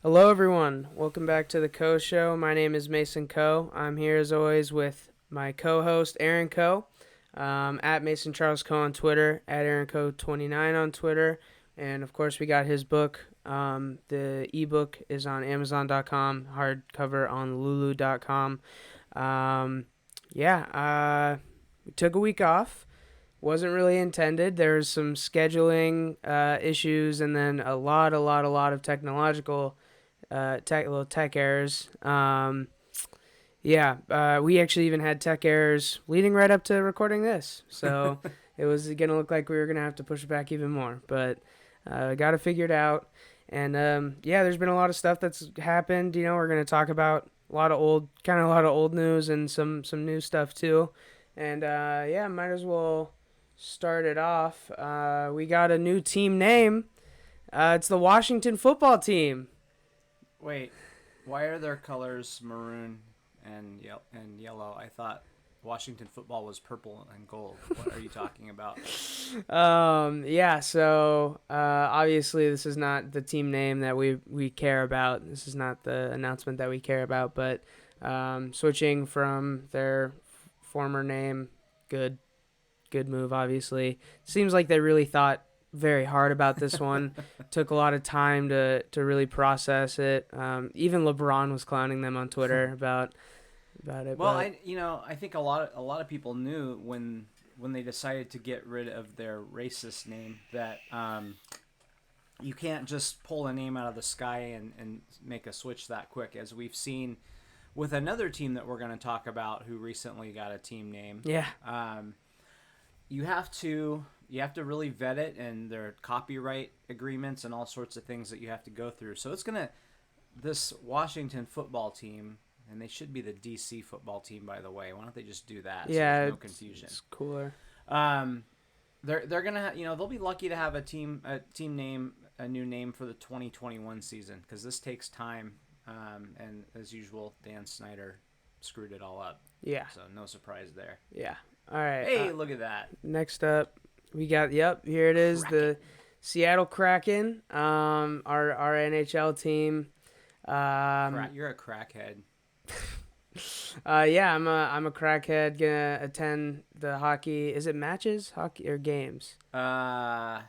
Hello, everyone. Welcome back to the Coe Show. My name is Mason Coe. I'm here as always with my co-host Aaron Coe, at Mason Charles Coe on Twitter, at Aaron Coe 29 on Twitter, and of course we got his book. The ebook is on Amazon.com, hardcover on Lulu.com. We took a week off. Wasn't really intended. There's some scheduling issues, and then a lot of technological little tech errors. We actually even had tech errors leading right up to recording this. So it was going to look like we were going to have to push it back even more. But got it figured out. And there's been a lot of stuff that's happened. We're going to talk about a lot of old news and some new stuff too. And might as well start it off. We got a new team name. It's the Washington football team. Wait, why are their colors maroon and yellow? I thought Washington football was purple and gold. What are you talking about? Obviously this is not the team name that we care about. This is not the announcement that we care about, but switching from their former name, good move, obviously. Seems like they really thought very hard about this one. Took a lot of time to really process it. Even LeBron was clowning them on Twitter about it. Well, I think a lot of people knew when they decided to get rid of their racist name that you can't just pull a name out of the sky and make a switch that quick, as we've seen with another team that we're going to talk about who recently got a team name. Yeah. You have to really vet it, and there are copyright agreements and all sorts of things that you have to go through. So this Washington football team, and they should be the DC football team, by the way. Why don't they just do that? Yeah, so there's no confusion. It's cooler. They're gonna they'll be lucky to have a new name for the 2021 season, because this takes time. And as usual, Dan Snyder screwed it all up. Yeah. So no surprise there. Yeah. All right. Hey, look at that. Next up, we got here it is, Kraken. The Seattle Kraken, our NHL team. You're a crackhead. I'm a crackhead. Gonna attend the hockey. Is it matches, hockey or games? Yeah.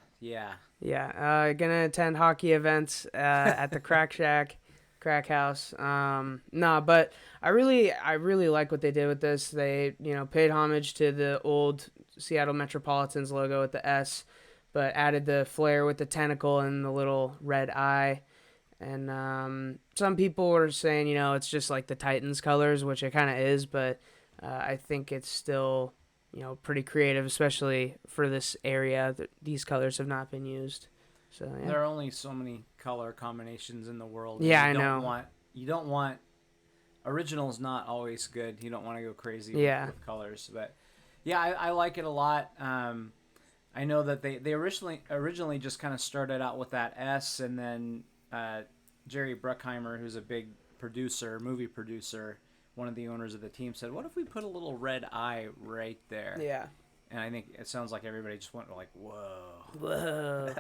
Yeah. Gonna attend hockey events at the Crack Shack. Crack House. But I really like what they did with this. They, paid homage to the old Seattle Metropolitans logo with the S, but added the flare with the tentacle and the little red eye. And some people were saying, it's just like the Titans colors, which it kind of is, but I think it's still, pretty creative, especially for this area. These colors have not been used. So, yeah. There are only so many color combinations in the world. Yeah, I know. You don't want original's not always good. You don't want to go crazy with colors, but yeah, I like it a lot. I know that they originally just kind of started out with that S, and then Jerry Bruckheimer, who's a big movie producer, one of the owners of the team, said, "What if we put a little red eye right there?" Yeah. And I think it sounds like everybody just went like, "Whoa,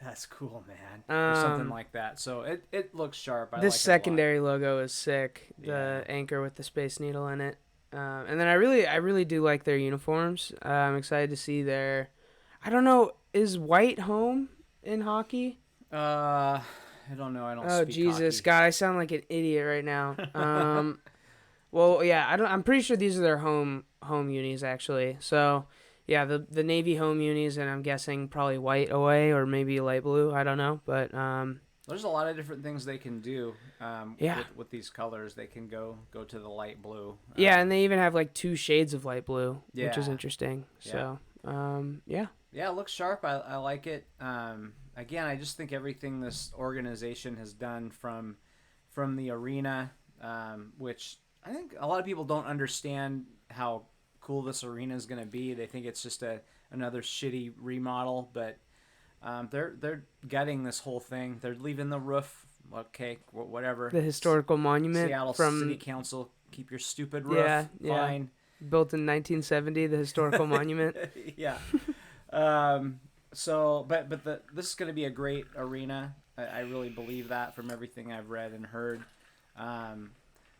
that's cool, man," or something like that. So it looks sharp. This secondary logo is sick. The anchor with the Space Needle in it, and then I really do like their uniforms. I'm excited to see their. I don't know. Is white home in hockey? I don't know. I don't. Oh, speak Jesus, hockey. God! I sound like an idiot right now. Well, yeah, I'm pretty sure these are their home unis actually. So, yeah, the Navy home unis, and I'm guessing probably white away or maybe light blue. I don't know, but there's a lot of different things they can do. With these colors, they can go to the light blue. Yeah, and they even have like 2 shades of light blue, which is interesting. So, Yeah, it looks sharp. I like it. Again, I just think everything this organization has done from the arena, which I think a lot of people don't understand how cool this arena is going to be. They think it's just another shitty remodel, but they're gutting this whole thing. They're leaving the roof. Okay, whatever. The historical monument Seattle from City Council. Keep your stupid roof. Fine. Built in 1970, the historical monument. Yeah. This is going to be a great arena. I really believe that from everything I've read and heard.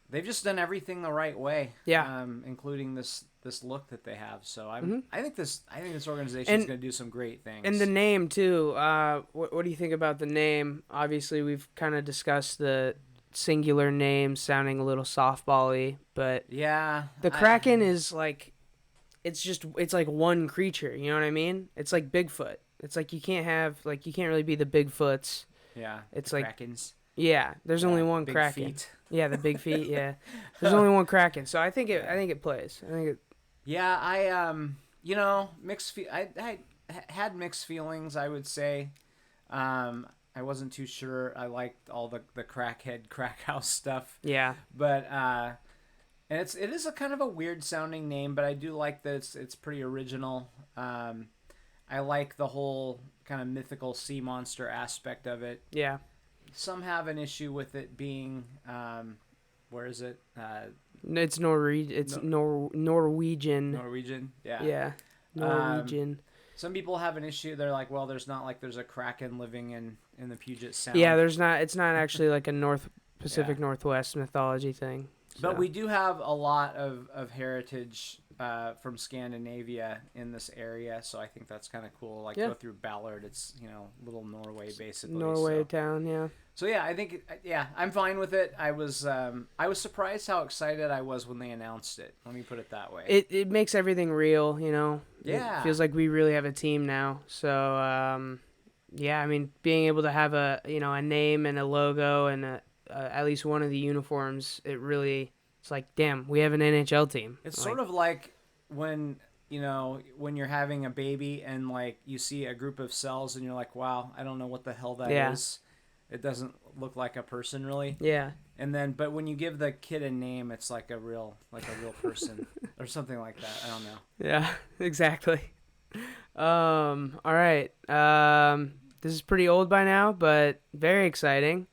They've just done everything the right way. Yeah. Including this look that they have. So Mm-hmm. I think this organization is going to do some great things. And the name too. What do you think about the name? Obviously, we've kind of discussed the singular name sounding a little softball-y, but yeah, the Kraken is like, it's like one creature. You know what I mean? It's like Bigfoot. It's like you can't really be the Bigfoots. Yeah, it's the like Krakens. Yeah, there's only one big Kraken. Feet. Yeah, the big feet. Yeah, there's only one Kraken. So I think it plays. I think it. Yeah, mixed. I had mixed feelings. I would say, I wasn't too sure. I liked all the crackhead crack house stuff. Yeah, but and it is a kind of a weird sounding name, but I do like that it's pretty original. I like the whole kind of mythical sea monster aspect of it. Yeah. Some have an issue with it being, where is it? It's Norwegian. It's Norwegian. Norwegian. Yeah. Yeah. Norwegian. Some people have an issue. They're like, well, there's a Kraken living in the Puget Sound. Yeah, there's not. It's not actually like a Pacific Northwest mythology thing. So. But we do have a lot of heritage from Scandinavia in this area, so I think that's kind of cool. Go through Ballard, it's little Norway basically. Norway town, yeah. So yeah, I think I'm fine with it. I was surprised how excited I was when they announced it. Let me put it that way. It makes everything real, Yeah. It feels like we really have a team now. So yeah, I mean, being able to have a name and a logo and at least one of the uniforms, it's like, damn, we have an NHL team. It's sort of like when you're having a baby and you see a group of cells and you're like, wow, I don't know what the hell that is. It doesn't look like a person really. Yeah. And then, but when you give the kid a name, it's like a real person or something like that. I don't know. Yeah, exactly. All right. This is pretty old by now, but very exciting.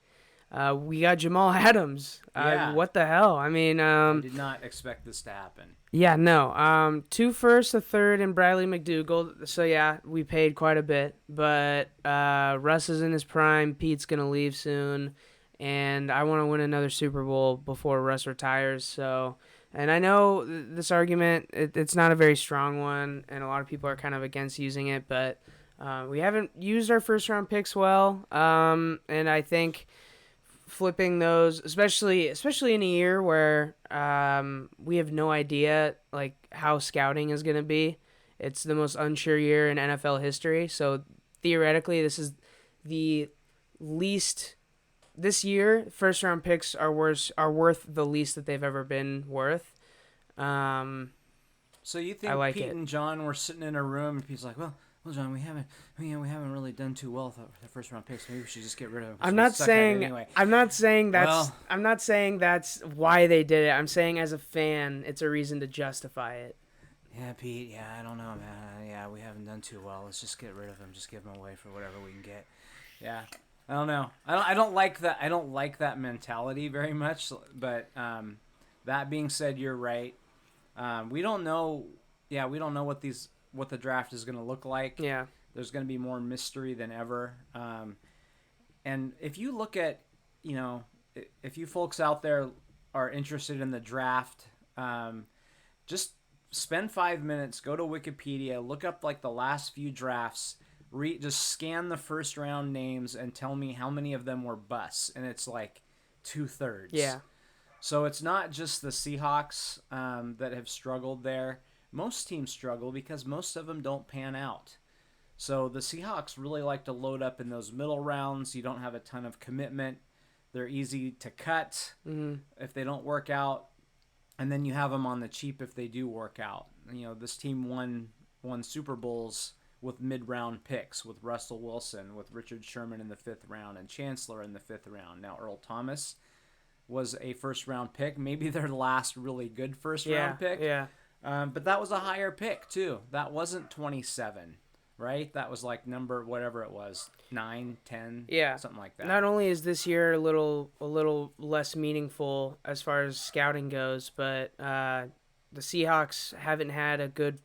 We got Jamal Adams. Yeah. What the hell? I mean, I did not expect this to happen. Yeah, no. 2 firsts, a third, and Bradley McDougall. So yeah, we paid quite a bit. But Russ is in his prime. Pete's gonna leave soon, and I want to win another Super Bowl before Russ retires. So, and I know this argument, it's not a very strong one, and a lot of people are kind of against using it. But we haven't used our first round picks well, and I think flipping those, especially in a year where we have no idea how scouting is going to be. It's the most unsure year in NFL history. So theoretically, this is the least. This year, first round picks are worth the least that they've ever been worth. So you think Pete and John were sitting in a room and Pete's like, well, John, we haven't really done too well with the first round picks. Maybe we should just get rid of them. I'm not saying that's why they did it. I'm saying as a fan, it's a reason to justify it. Yeah, Pete. Yeah, I don't know, man. Yeah, we haven't done too well. Let's just get rid of them. Just give them away for whatever we can get. Yeah, I don't know. I don't like that. I don't like that mentality very much. But that being said, you're right. We don't know. Yeah, we don't know what the draft is going to look like. Yeah. There's going to be more mystery than ever. And if you look at, if you folks out there are interested in the draft, just spend 5 minutes, go to Wikipedia, look up the last few drafts, just scan the first round names and tell me how many of them were busts. And it's 2/3. Yeah. So it's not just the Seahawks that have struggled there. Most teams struggle because most of them don't pan out. So the Seahawks really like to load up in those middle rounds. You don't have a ton of commitment. They're easy to cut if they don't work out. And then you have them on the cheap if they do work out. This team won Super Bowls with mid-round picks, with Russell Wilson, with Richard Sherman in the 5th round, and Chancellor in the 5th round. Now Earl Thomas was a first-round pick. Maybe their last really good first-round pick. Yeah. But that was a higher pick too. That wasn't 27, right? That was number whatever it was, 9, 10, something like that. Not only is this year a little less meaningful as far as scouting goes, but the Seahawks haven't had a good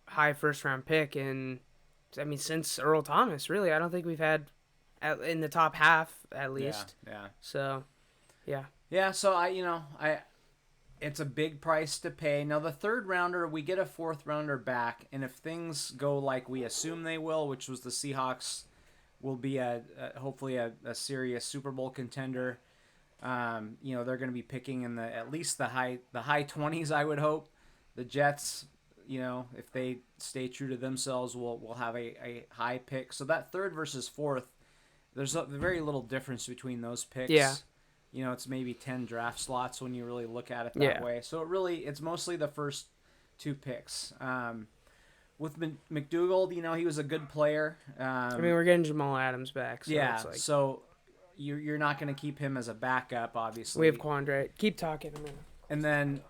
high first round pick since Earl Thomas. Really, I don't think we've had in the top half at least. Yeah. So, yeah. Yeah, so it's a big price to pay. Now the third rounder, we get a fourth rounder back, and if things go like we assume they will, which was the Seahawks will be hopefully a serious Super Bowl contender. They're going to be picking in at least the high 20s, I would hope. The Jets, if they stay true to themselves, will have a high pick. So that third versus fourth, there's a very little difference between those picks. Yeah. It's maybe 10 draft slots when you really look at it that way. So it's mostly the first two picks. With McDougald, he was a good player. We're getting Jamal Adams back. So yeah, it's like, so you're not going to keep him as a backup, obviously. we have Quandre. Keep talking a minute. And then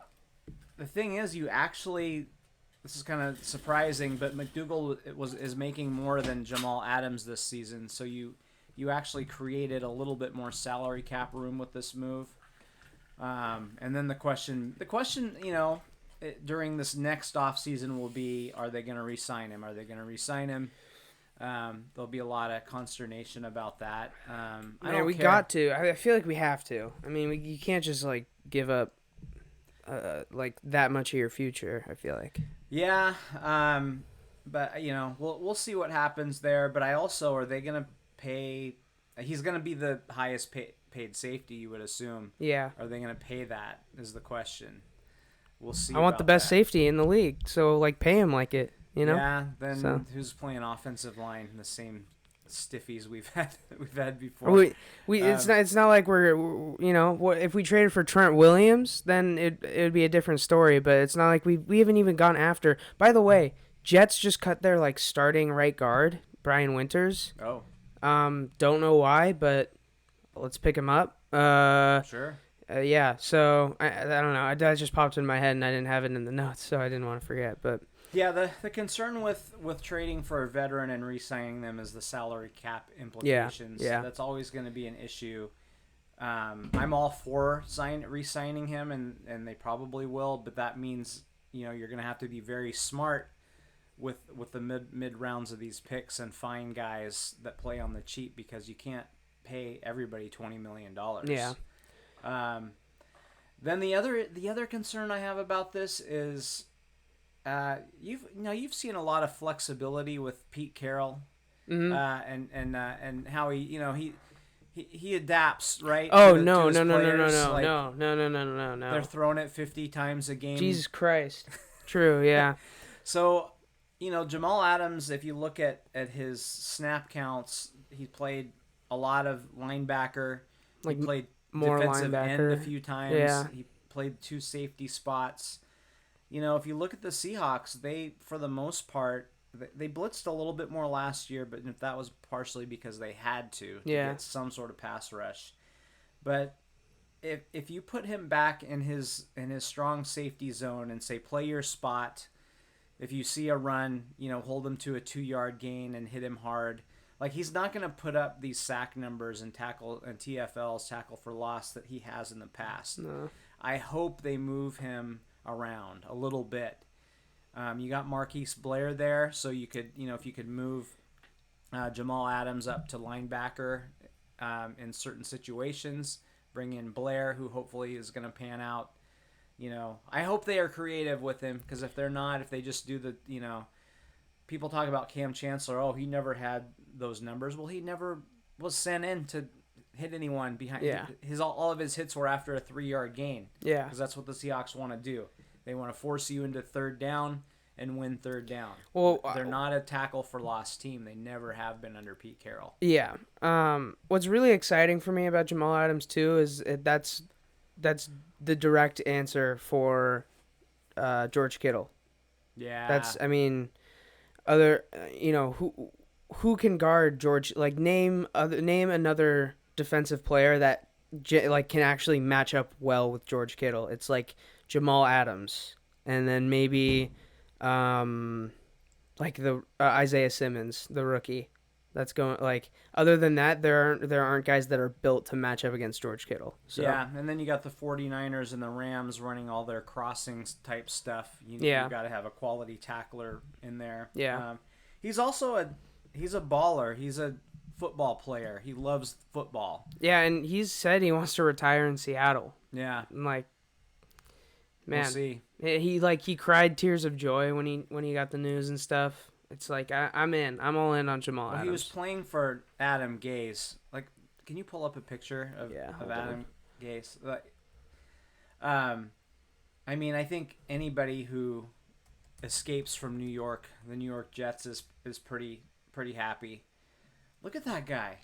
the thing is, this is kind of surprising, but McDougald is making more than Jamal Adams this season. So you actually created a little bit more salary cap room with this move. And then the question, during this next offseason will be, are they going to re-sign him? Are they going to re-sign him? There'll be a lot of consternation about that. We got to. I feel like we have to. You can't just give up that much of your future, I feel like. Yeah, but we'll see what happens there. But are they going to pay? He's going to be the highest paid safety, you would assume. Yeah. Are they going to pay that? Is the question. We'll see. I want the best safety in the league, so pay him like it. Yeah. Then who's playing offensive line? The same stiffies we've had before. It's not like we're if we traded for Trent Williams, then it would be a different story. But it's not like we haven't even gone after. By the way, Jets just cut their starting right guard, Brian Winters. Oh. Don't know why, but let's pick him up. Sure. Yeah. So I don't know. That just popped in my head, and I didn't have it in the notes, so I didn't want to forget. But yeah, the concern with trading for a veteran and re-signing them is the salary cap implications. Yeah. That's always going to be an issue. I'm all for re-signing him, and they probably will, but that means you're going to have to be very smart with the mid rounds of these picks and find guys that play on the cheap, because you can't pay everybody $20 million. Yeah. Then the other concern I have about this is you've seen a lot of flexibility with Pete Carroll, and how he adapts, right? Oh, to no. his players. No. They're throwing it 50 times a game. Jesus Christ. True, yeah. So, Jamal Adams, if you look at his snap counts, he played a lot of linebacker. He played more defensive linebacker end a few times. Yeah. He played 2 safety spots. If you look at the Seahawks, they, for the most part, they blitzed a little bit more last year, but that was partially because they had to get some sort of pass rush. But if you put him back in his strong safety zone and say, play your spot, if you see a run, hold him to a 2-yard gain and hit him hard. He's not going to put up these sack numbers and TFLs, tackle for loss, that he has in the past. No. I hope they move him around a little bit. You got Marquise Blair there, so you could, if you could move Jamal Adams up to linebacker in certain situations, bring in Blair, who hopefully is going to pan out. I hope they are creative with him, because if they're not, if they just do the, people talk about Cam Chancellor, oh, he never had those numbers. Well, he never was sent in to hit anyone behind. Yeah. All of his hits were after a 3-yard gain. Yeah. Because that's what the Seahawks want to do. They want to force you into third down and win third down. Well, they're not a tackle for loss team. They never have been under Pete Carroll. Yeah. What's really exciting for me about Jamal Adams too is that's the direct answer for George Kittle. Yeah. Who can guard George? Name another defensive player that can actually match up well with George Kittle. It's Jamal Adams, and then maybe the Isaiah Simmons, the rookie. That's going other than that, there aren't guys that are built to match up against George Kittle. So. Yeah, and then you got the 49ers and the Rams running all their crossings type stuff. You got to have a quality tackler in there. Yeah. He's also he's a baller. He's a football player. He loves football. Yeah, and he's said he wants to retire in Seattle. Yeah. And like, man, we'll see. He cried tears of joy when he got the news and stuff. It's like I'm in. I'm all in on Jamal Adams. He was playing for Adam Gase. Like, can you pull up a picture of Adam Gase? Like, I mean, I think anybody who escapes from New York, the New York Jets, is pretty happy. Look at that guy.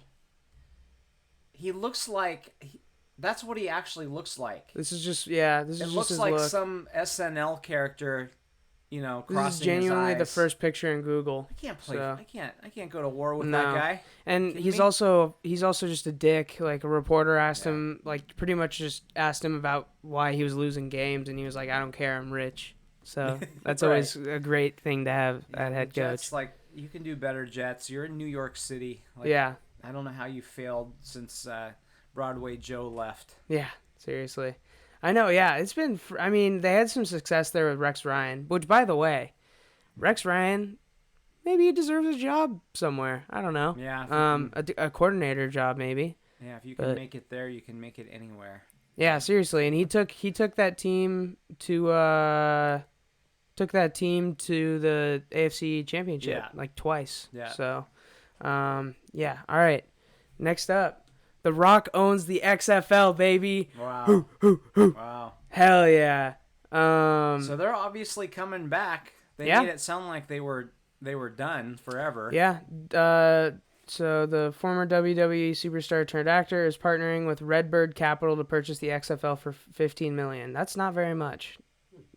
He looks like that's what he actually looks like. This is just This it is looks just his like look. some SNL character, crossing his eyes. This is genuinely the first picture in Google. I can't play. So. I can't go to war with no. that guy. And he's also just a dick. Like, a reporter asked him, like, pretty much just asked him about why he was losing games, and he was like, "I don't care. I'm rich." So that's right. always a great thing to have at head coach. Jets, like, you can do better, Jets. You're in New York City. Like, I don't know how you failed since Broadway Joe left. Yeah, seriously. I know, yeah. It's been... I mean, they had some success there with Rex Ryan, which, by the way, Rex Ryan, maybe he deserves a job somewhere. I don't know. Yeah. A coordinator job, maybe. Yeah, if you can make it there, you can make it anywhere. Yeah, seriously. And he took that team to... took that team to the AFC Championship, like, twice. Yeah. So, yeah. All right. Next up, The Rock owns the XFL, baby. Wow. Wow. Hell yeah. So they're obviously coming back. They made it sound like they were done forever. Yeah. So the former WWE superstar turned actor is partnering with Redbird Capital to purchase the XFL for $15 million. That's not very much.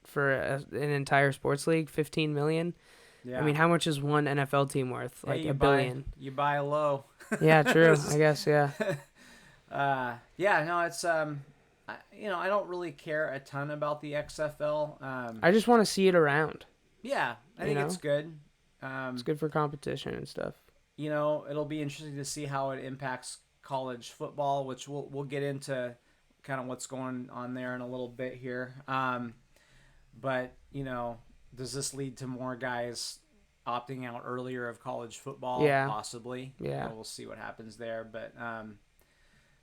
For an entire sports league, $15 million. Yeah. I mean, how much is one NFL team worth? Like $1 billion. You buy low. Yeah, true. I guess. Yeah. Yeah. No, it's I don't really care a ton about the XFL. I just want to see it around. Yeah, I think it's good. It's good for competition and stuff. It'll be interesting to see how it impacts college football, which we'll get into kind of what's going on there in a little bit here. But, does this lead to more guys opting out earlier of college football? Yeah. Possibly. Yeah. We'll see what happens there. But,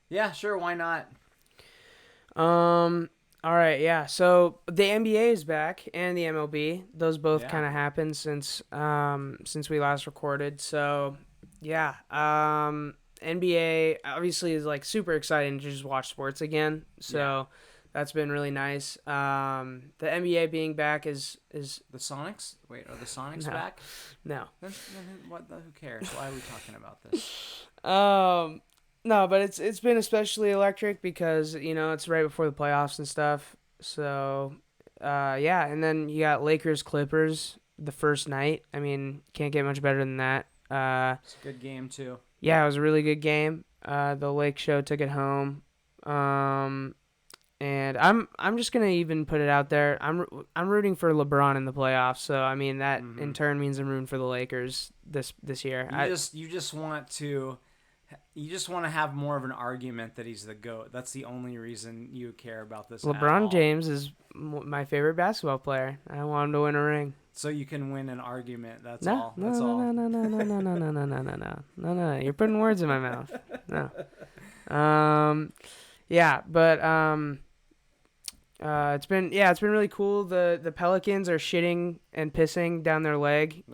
yeah, sure, why not? All right, yeah. So the NBA is back and the MLB. Those both kind of happened since we last recorded. So, yeah. NBA obviously is, like, super exciting to just watch sports again. So... Yeah. That's been really nice. The NBA being back is the Sonics. Wait, are the Sonics back? No. Then who cares? Why are we talking about this? No, but it's been especially electric because it's right before the playoffs and stuff. So, yeah, and then you got Lakers Clippers the first night. I mean, can't get much better than that. It's a good game too. Yeah, it was a really good game. The Lake Show took it home. And I'm just gonna even put it out there. I'm rooting for LeBron in the playoffs. So I mean that in turn means I'm rooting for the Lakers this year. You just want to have more of an argument that he's the GOAT. That's the only reason you care about this. LeBron James is my favorite basketball player. I want him to win a ring. So you can win an argument. That's all. No. You're putting words in my mouth. No. Yeah, but it's been really cool. The Pelicans are shitting and pissing down their leg.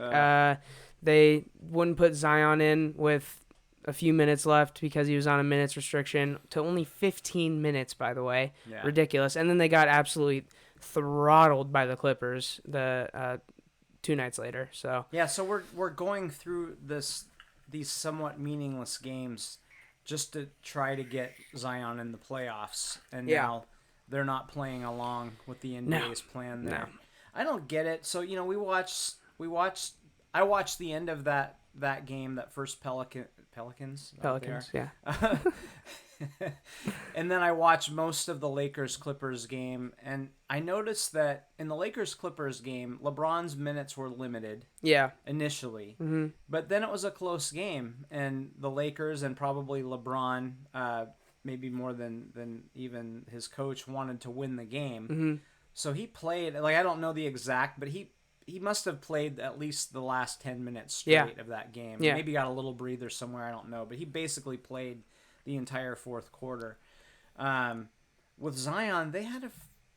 They wouldn't put Zion in with a few minutes left because he was on a minutes restriction to only 15 minutes, by the way. Yeah. Ridiculous. And then they got absolutely throttled by the Clippers the 2 nights later. So yeah, so we're going through these somewhat meaningless games just to try to get Zion in the playoffs, and now they're not playing along with the NBA's plan there. No. I don't get it. So I watched the end of that game, that first Pelicans, yeah. And then I watched most of the Lakers-Clippers game, and I noticed that in the Lakers-Clippers game, LeBron's minutes were limited. Yeah. Initially. Mm-hmm. But then it was a close game, and the Lakers and probably LeBron, maybe more than even his coach, wanted to win the game. Mm-hmm. So he played, like, I don't know the exact, but he he must have played at least the last 10 minutes straight of that game. Yeah. Maybe got a little breather somewhere, I don't know. But he basically played the entire fourth quarter. With Zion, they had a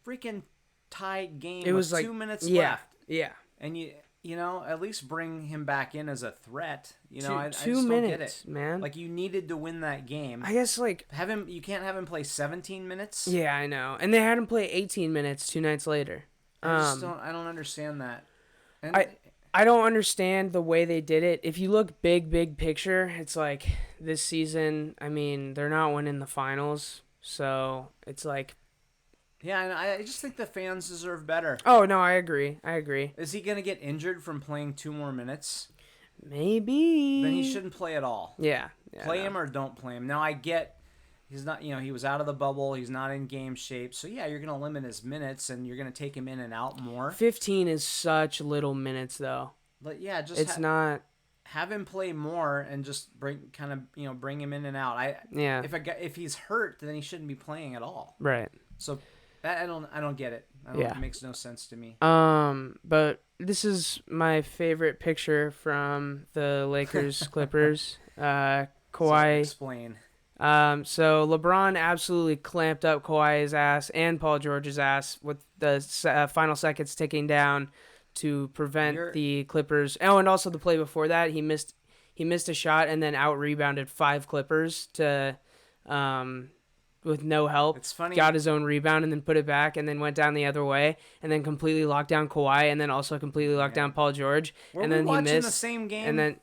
freaking tied game. It was with 2 minutes left. Yeah. And you know, at least bring him back in as a threat. You know, I just 2 don't minutes, get it, man. Like, you needed to win that game. I guess, like, you can't have him play 17 minutes. Yeah, I know. And they had him play 18 minutes 2 nights later. I don't understand that. And I don't understand the way they did it. If you look big picture, it's like this season, I mean, they're not winning the finals. So it's like. Yeah, and I just think the fans deserve better. Oh, no, I agree. Is he going to get injured from playing 2 more minutes? Maybe. Then he shouldn't play at all. Yeah. Play him or don't play him. Now, I get he's not, he was out of the bubble. He's not in game shape. So, yeah, you're going to limit his minutes and you're going to take him in and out more. 15 is such little minutes, though. But, yeah, just not. Have him play more and just bring him in and out. If he's hurt, then he shouldn't be playing at all. Right. So I don't get it. It makes no sense to me. But this is my favorite picture from the Lakers Clippers. Kawhi. So explain. So LeBron absolutely clamped up Kawhi's ass and Paul George's ass with the final seconds ticking down to prevent the Clippers. Oh, and also the play before that, he missed a shot and then out-rebounded 5 Clippers to with no help. It's funny. Got his own rebound and then put it back and then went down the other way and then completely locked down Kawhi and then also completely locked down Paul George. And then he missed the same game. And then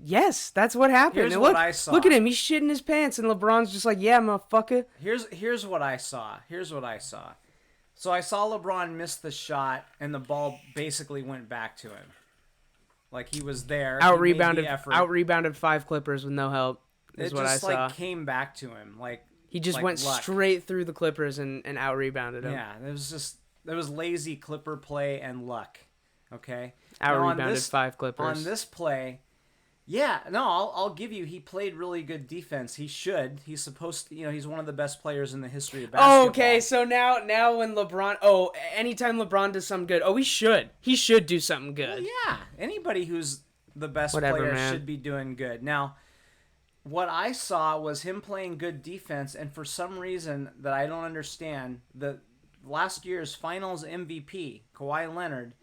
yes, that's what happened. Here's what I saw. Look at him. He's shitting his pants and LeBron's just like, "Yeah, motherfucker." Here's what I saw. So I saw LeBron miss the shot and the ball basically went back to him. Like he was there. Out-rebounded 5 Clippers with no help. Is what I saw. It just came back to him. He just went straight through the Clippers and out-rebounded them. Yeah, there was lazy Clipper play and luck. Okay? Out-rebounded 5 Clippers. On this play, I'll give you, he played really good defense. He should. He's supposed to, he's one of the best players in the history of basketball. Okay, so now when LeBron, anytime LeBron does something good, he should do something good. Well, yeah, anybody who's the best player should be doing good. Now, what I saw was him playing good defense, and for some reason that I don't understand, the last year's Finals MVP, Kawhi Leonard,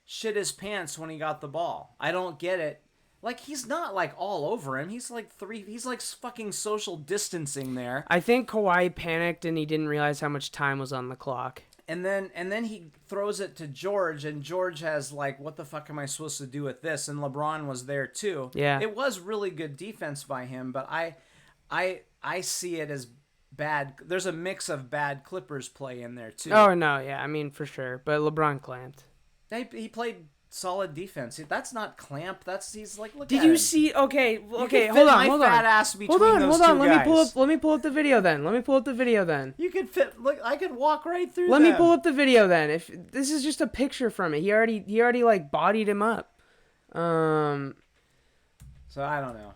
shit his pants when he got the ball. I don't get it. Like, he's not, all over him. He's, fucking social distancing there. I think Kawhi panicked and he didn't realize how much time was on the clock. And then he throws it to George, and George has, what the fuck am I supposed to do with this? And LeBron was there, too. Yeah. It was really good defense by him, but I see it as bad. There's a mix of bad Clippers play in there, too. Oh, no, yeah, I mean, for sure. But LeBron clamped. He played solid defense. That's not clamp. He's look at him. Did you see? Okay, hold on. Fat ass between those two guys. Let me pull up the video then. You could fit. Look, I could walk right through. Let me pull up the video then. If this is just a picture from it, he already bodied him up. So I don't know.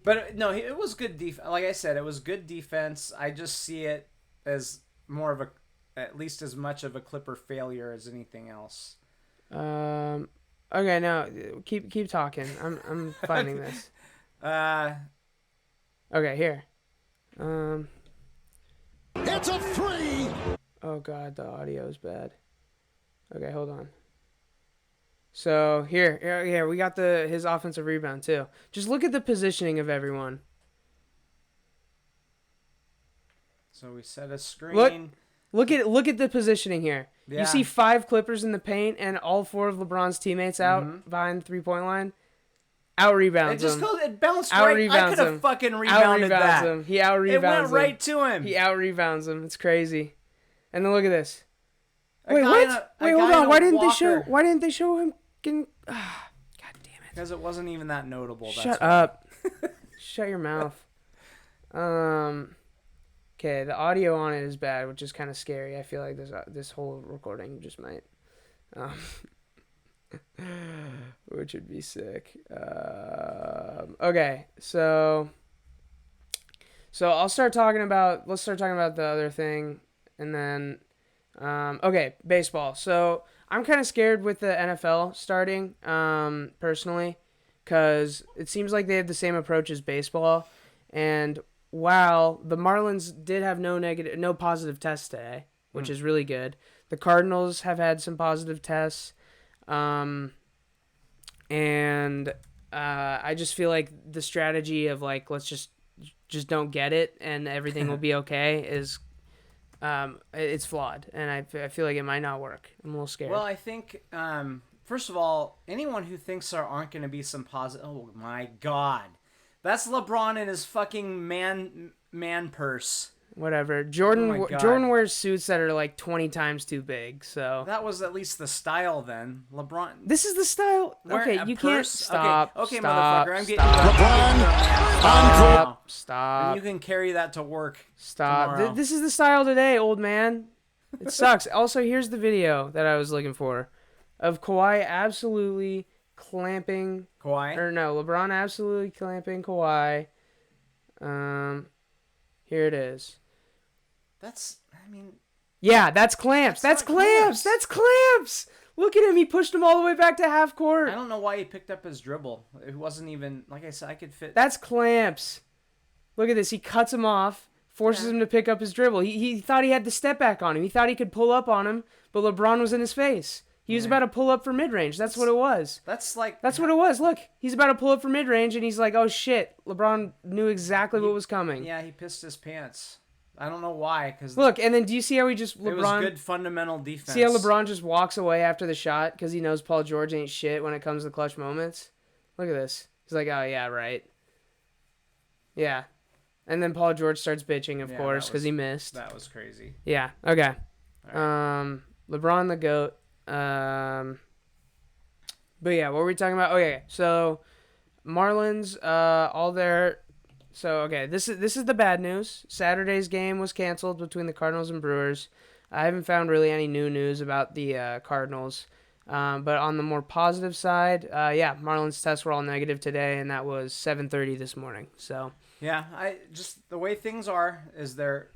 But no, it was good defense. Like I said, it was good defense. I just see it as more of at least as much of a Clipper failure as anything else. Okay, no, keep talking. I'm finding this. Okay, here. It's a 3. Oh god, the audio is bad. Okay, hold on. So here, we got his offensive rebound too. Just look at the positioning of everyone. So we set a screen. Look at the positioning here. Yeah. You see 5 Clippers in the paint and all 4 of LeBron's teammates out behind the 3-point line. Out-rebounds him. It bounced right. I could have fucking rebounded that. Him. He out-rebounds him. It went right to him. He out-rebounds him. It's crazy. And then look at this. Wait, what? Wait, hold on. Why didn't they show him getting... God damn it. Because it wasn't even that notable. Shut up. Shut your mouth. Okay, the audio on it is bad, which is kind of scary. I feel like this whole recording just might, which would be sick. Okay, so let's start talking about the other thing, and then, okay, baseball. So I'm kind of scared with the NFL starting, personally, because it seems like they have the same approach as baseball. And while the Marlins did have no positive tests today, which is really good, the Cardinals have had some positive tests, and I just feel like the strategy of like let's just don't get it and everything will be okay is it's flawed, and I feel like it might not work. I'm a little scared. Well, I think first of all, anyone who thinks there aren't going to be some positive, oh my God, that's LeBron in his fucking man purse. Whatever. Oh Jordan wears suits that are like 20 times too big. So that was at least the style then. LeBron. This is the style. Okay, you can't stop. Okay, stop, motherfucker. I'm getting LeBron. Stop. And you can carry that to work. Stop. This is the style today, old man. It sucks. Also, here's the video that I was looking for of Kawhi absolutely clamping. Kawhi? Or no, LeBron absolutely clamping Kawhi. Here it is. Yeah, that's clamps. That's clamps. That's clamps. Look at him. He pushed him all the way back to half court. I don't know why he picked up his dribble. It wasn't even, like I said, I could fit. That's clamps. Look at this. He cuts him off, forces him to pick up his dribble. He thought he had the step back on him. He thought he could pull up on him, but LeBron was in his face. He was about to pull up for mid-range. That's what it was. That's what it was. Look, he's about to pull up for mid-range, and he's like, oh, shit. LeBron knew exactly what was coming. Yeah, he pissed his pants. I don't know why. Look, and then do you see how it was good fundamental defense. See how LeBron just walks away after the shot because he knows Paul George ain't shit when it comes to clutch moments? Look at this. He's like, oh, yeah, right. Yeah. And then Paul George starts bitching, of course, because he missed. That was crazy. Yeah, okay. Right. LeBron the GOAT. But yeah, what were we talking about? Oh yeah, so Marlins, all their, so okay, this is the bad news. Saturday's game was canceled between the Cardinals and Brewers. I haven't found really any new news about the Cardinals, but on the more positive side, yeah, Marlins tests were all negative today, and that was 7:30 this morning. So yeah, the way things are is there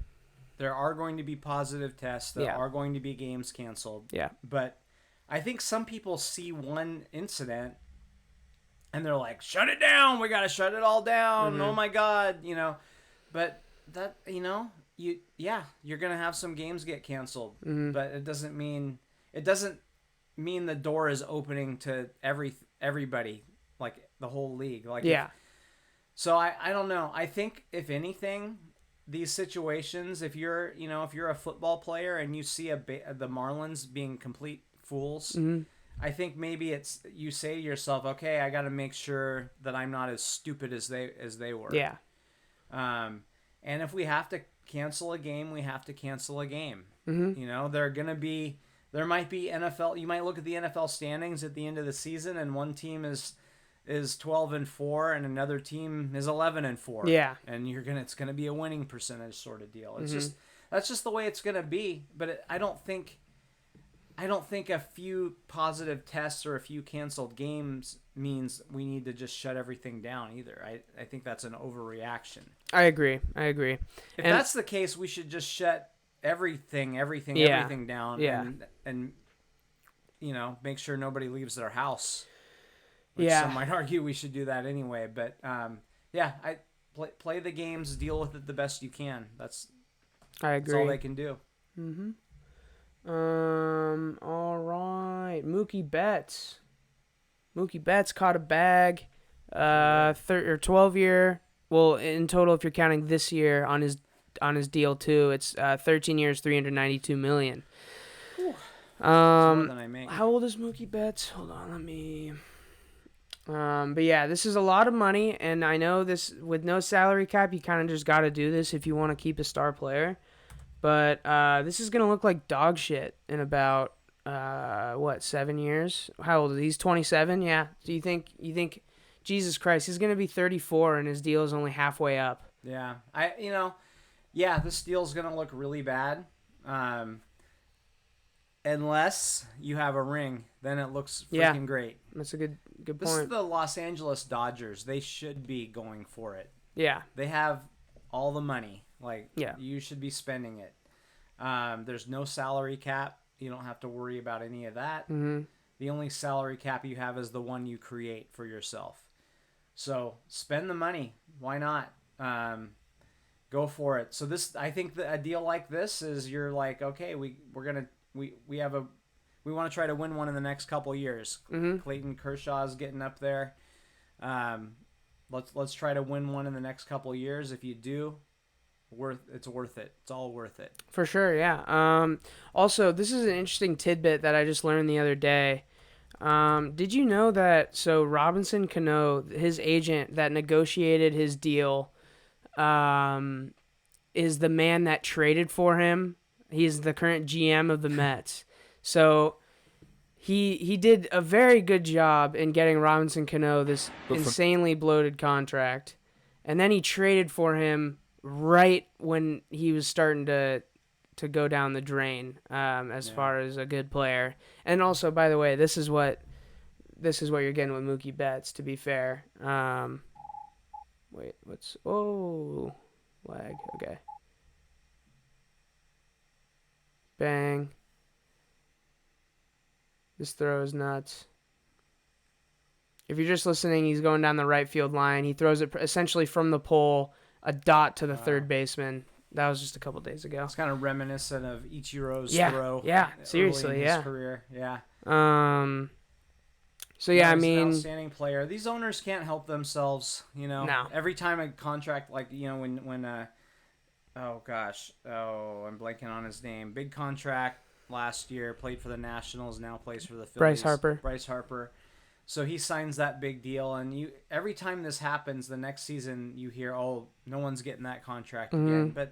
are going to be positive tests. There are going to be games canceled. Yeah, but I think some people see one incident and they're like, shut it down. We got to shut it all down. Oh my God. But that, you're going to have some games get canceled, but it doesn't mean the door is opening to everybody, like the whole league. Like, so I don't know. I think if anything, these situations, if you're a football player and you see the Marlins being complete fools, I think maybe you say to yourself, okay, I got to make sure that I'm not as stupid as they were. Yeah. And if we have to cancel a game, we have to cancel a game. There might be NFL. You might look at the NFL standings at the end of the season, and one team is 12-4, and another team is 11-4. Yeah. And it's gonna be a winning percentage sort of deal. It's that's just the way it's gonna be. But I don't think a few positive tests or a few canceled games means we need to just shut everything down either. I think that's an overreaction. I agree. If that's the case, we should just shut everything down. Yeah. And make sure nobody leaves their house. Which some might argue we should do that anyway. But I play the games, deal with it the best you can. I agree. That's all they can do. All right. Mookie Betts caught a bag. 12-year. Well, in total, if you're counting this year on his deal too, it's 13 years, $392 million. More than I make. How old is Mookie Betts? Hold on, let me. But yeah, this is a lot of money, and I know this with no salary cap, you kind of just got to do this if you want to keep a star player. But this is gonna look like dog shit in about 7 years? How old is he? He's 27. Yeah. Do you think? Jesus Christ, he's gonna be 34, and his deal is only halfway up. Yeah. This deal's gonna look really bad. Unless you have a ring, then it looks freaking great. That's a good point. This is the Los Angeles Dodgers. They should be going for it. Yeah. They have all the money. You should be spending it. There's no salary cap. You don't have to worry about any of that. Mm-hmm. The only salary cap you have is the one you create for yourself. So spend the money. Why not? Go for it. So I think a deal like this is you're like, okay, we want to try to win one in the next couple years. Mm-hmm. Clayton Kershaw's getting up there. Let's try to win one in the next couple years. If you do, it's worth it. It's all worth it. For sure, yeah. Also, this is an interesting tidbit that I just learned the other day. Did you know that, so Robinson Cano, his agent that negotiated his deal, is the man that traded for him. He's the current GM of the Mets. So he did a very good job in getting Robinson Cano this insanely bloated contract. And then he traded for him right when he was starting to go down the drain as far as a good player. And also, by the way, this is what you're getting with Mookie Betts, to be fair. Wait, lag. Okay. Bang. This throw is nuts. If you're just listening, he's going down the right field line. He throws it essentially from the pole, a dot to the third baseman. That was just a couple days ago. It's kind of reminiscent of Ichiro's throw. Yeah, seriously, early in his career. Yeah. So yeah, he's I mean, an outstanding player. These owners can't help themselves, No. Every time a contract, like when I'm blanking on his name. Big contract last year, played for the Nationals, now plays for the Phillies. Bryce Harper. So he signs that big deal, and every time this happens, the next season you hear, oh, no one's getting that contract again, but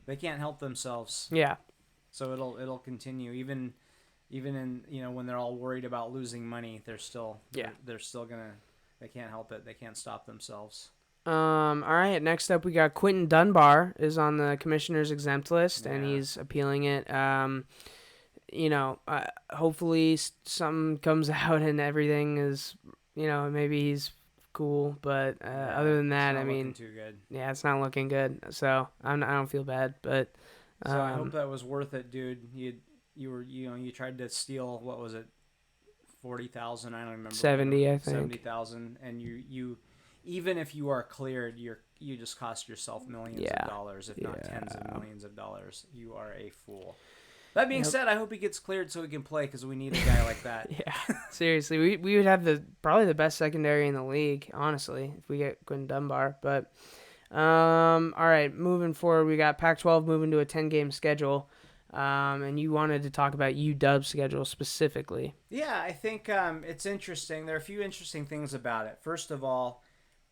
they can't help themselves. Yeah. So it'll continue even in when they're all worried about losing money, they're still gonna. They can't help it. They can't stop themselves. All right. Next up, we got Quentin Dunbar is on the commissioner's exempt list, and he's appealing it. Hopefully something comes out and everything is, maybe he's cool. But other than that, I mean, too good. Yeah, it's not looking good. So I don't feel bad, but so I hope that was worth it, dude. You tried to steal, what was it, 40,000? I don't remember. 70, I think. 70,000, and you even if you are cleared, you just cost yourself millions of dollars, if not tens of millions of dollars. You are a fool. That being said, I hope he gets cleared so he can play, because we need a guy like that. Yeah, seriously, we would have probably the best secondary in the league, honestly, if we get Quentin Dunbar. But all right, moving forward, we got Pac-12 moving to a 10-game schedule. And you wanted to talk about UW's schedule specifically. Yeah, I think it's interesting. There are a few interesting things about it. First of all,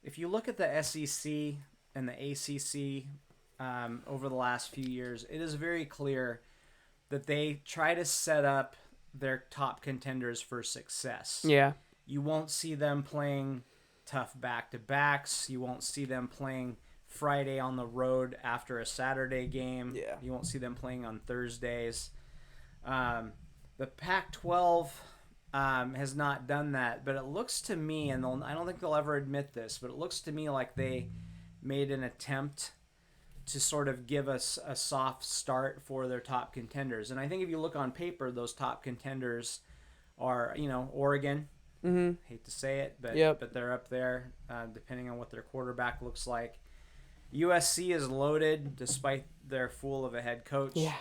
if you look at the SEC and the ACC over the last few years, it is very clear that they try to set up their top contenders for success. Yeah. You won't see them playing tough back-to-backs. You won't see them playing Friday on the road after a Saturday game. Yeah. You won't see them playing on Thursdays. The Pac-12 has not done that, but it looks to me, and I don't think they'll ever admit this, but it looks to me like they made an attempt to sort of give us a soft start for their top contenders. And I think if you look on paper, those top contenders are, Oregon. Mm-hmm. Hate to say it, but they're up there, depending on what their quarterback looks like. USC is loaded despite their fool of a head coach. Yeah.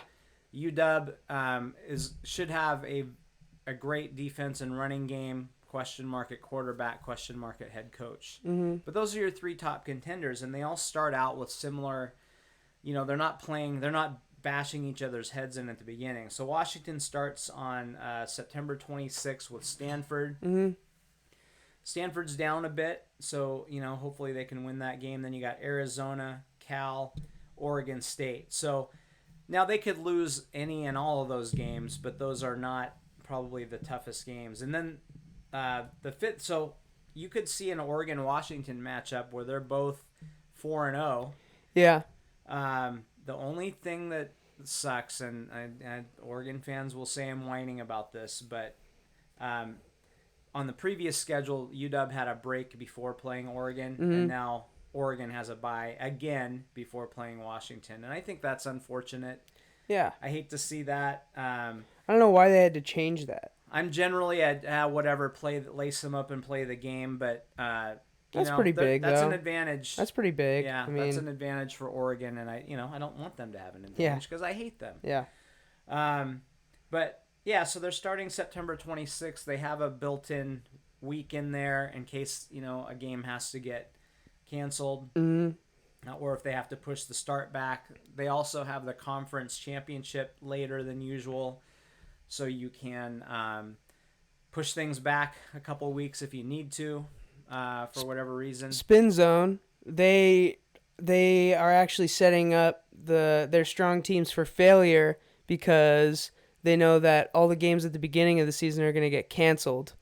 UW should have a great defense and running game, question mark at quarterback, question mark at head coach. Mm-hmm. But those are your three top contenders, and they all start out with similar, they're not bashing each other's heads in at the beginning. So Washington starts on September 26th with Stanford. Mm-hmm. Stanford's down a bit, so hopefully they can win that game. Then you got Arizona, Cal, Oregon State. So now they could lose any and all of those games, but those are not probably the toughest games. And then the fifth, so you could see an Oregon-Washington matchup where they're both 4-0. Yeah. The only thing that sucks, and Oregon fans will say I'm whining about this, but on the previous schedule, UW had a break before playing Oregon, and now Oregon has a bye again before playing Washington. And I think that's unfortunate. Yeah. I hate to see that. I I don't know why they had to change that. I'm generally at whatever, lace them up and play the game, but That's pretty big, that's though. an advantage. That's pretty big. Yeah, I mean, that's an advantage for Oregon, and I don't want them to have an advantage because I hate them. Yeah. But yeah, so they're starting September 26th. They have a built-in week in there in case a game has to get canceled, or if they have to push the start back. They also have the conference championship later than usual, so you can push things back a couple weeks if you need to, for whatever reason. Spin Zone, they are actually setting up their strong teams for failure because they know that all the games at the beginning of the season are going to get canceled.